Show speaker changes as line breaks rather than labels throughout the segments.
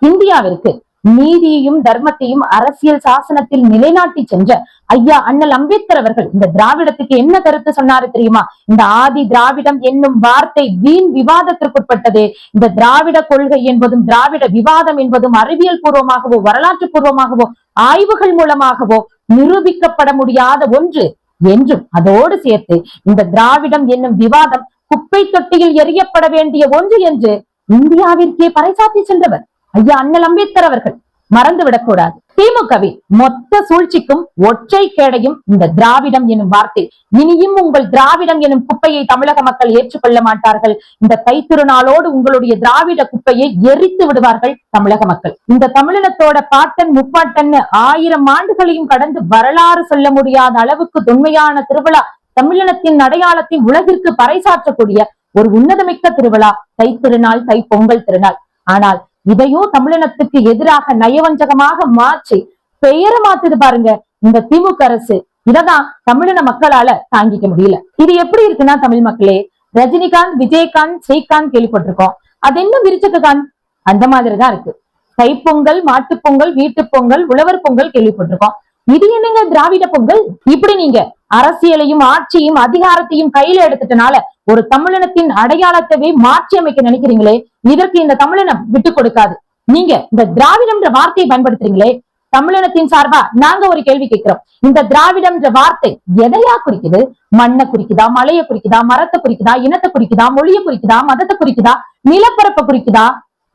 இந்தியாவிற்கு நீதியையும் தர்மத்தையும் அரசியல் சாசனத்தில் நிலைநாட்டி சென்ற ஐயா அண்ணல் அம்பேத்கர் அவர்கள் இந்த திராவிடத்துக்கு என்ன கருத்து சொன்னாரு தெரியுமா? இந்த ஆதி திராவிடம் என்னும் வார்த்தை வீண் விவாதத்திற்குட்பட்டது. இந்த திராவிட கொள்கை என்பதும் திராவிட விவாதம் என்பதும் அறிவியல் பூர்வமாகவோ வரலாற்று பூர்வமாகவோ ஆய்வுகள் மூலமாகவோ நிரூபிக்கப்பட முடியாத ஒன்று என்றும் அதோடு சேர்த்து இந்த திராவிடம் என்னும் விவாதம் குப்பை தொட்டியில் எரியப்பட வேண்டிய ஒன்று என்று இந்தியாவிற்கே பறைசாற்றி சென்றவர் ஐயா அண்ணல் அம்பேத்கர் அவர்கள். மறந்துவிடக் கூடாது. திமுகவின் மொத்த சூழ்ச்சிக்கும் ஒற்றை கேடையும் இந்த திராவிடம் எனும் வார்த்தை. இனியும் உங்கள் திராவிடம் எனும் குப்பையை தமிழக மக்கள் ஏற்றுக்கொள்ள மாட்டார்கள். இந்த தைத்திருநாளோடு உங்களுடைய திராவிட குப்பையை எரித்து விடுவார்கள் தமிழக மக்கள். இந்த தமிழினத்தோட பாட்டன் முப்பாட்டன் 1000 ஆண்டுகளையும் கடந்து வரலாறு சொல்ல முடியாத அளவுக்கு தொன்மையான திருவிழா, தமிழினத்தின் அடையாளத்தை உலகிற்கு பறைசாற்றக்கூடிய ஒரு உன்னதமிக்க திருவிழா தைத்திருநாள், தை பொங்கல் திருநாள். ஆனால் இதையும் தமிழினத்துக்கு எதிராக நயவஞ்சகமாக மாற்றி பெயரை மாத்துது பாருங்க இந்த திமுக அரசு. இததான் தமிழின மக்களால தாங்கிக்க முடியல. இது எப்படி இருக்குன்னா, தமிழ் மக்களே, ரஜினிகாந்த், விஜயகாந்த், ஸ்ரீகாந்த் கேள்விப்பட்டிருக்கோம். அது என்ன விருச்சகாந்த் அந்த மாதிரிதான் இருக்கு. தைப்பொங்கல், மாட்டுப்பொங்கல், வீட்டு பொங்கல், உழவர் பொங்கல் கேள்விப்பட்டிருக்கோம். இது என்னங்க திராவிட பொங்கல்? இப்படி நீங்க அரசியலையும் ஆட்சியும் அதிகாரத்தையும் கையில எடுத்துட்டனால ஒரு தமிழினத்தின் அடையாளத்தவே மாற்றி அமைக்க நினைக்கிறீங்களே, இதற்கு இந்த தமிழினம் விட்டு கொடுக்காது. நீங்க இந்த திராவிடம்ன்ற வார்த்தையை பயன்படுத்துறீங்களே, தமிழினத்தின் சார்பா நாங்க ஒரு கேள்வி கேட்கிறோம். இந்த திராவிடம்ன்ற வார்த்தை எதையா குறிக்குது? மண்ணை குறிக்குதா, மலையை குறிக்குதா, மரத்தை குறிக்குதா, இனத்தை குறிக்குதா, மொழியை குறிக்குதா, மதத்தை குறிக்குதா, நிலப்பரப்பை குறிக்குதா?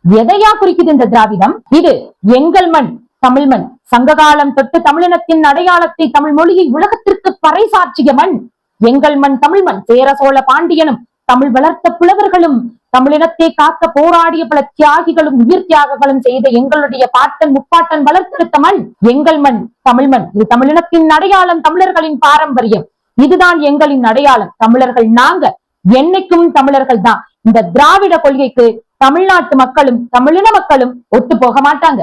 எதையா குறிக்குது இந்த திராவிடம்? இது எங்கள் மண், தமிழ் மண். சங்ககாலம் தொட்டு தமிழினத்தின் அடையாளத்தை, தமிழ் மொழியை உலகத்திற்கு பறைசாற்றிய மண் எங்கள் மண், தமிழ் மண். சேர சோழ பாண்டியனும் தமிழ் வளர்த்த புலவர்களும் தமிழினத்தை காக்க போராடிய பல தியாகிகளும் உயிர் தியாகங்களும் செய்த எங்களுடைய பாட்டன் முப்பாட்டன் வளர்த்தெடுத்த மண் எங்கள் மண், தமிழ் மண். இது தமிழினத்தின் அடையாளம், தமிழர்களின் பாரம்பரியம். இதுதான் எங்களின் அடையாளம். தமிழர்கள் நாங்க, என்னைக்கும் தமிழர்கள் தான். இந்த திராவிட கொள்கைக்கு தமிழ்நாட்டு மக்களும் தமிழின மக்களும் ஒத்து போக மாட்டாங்க.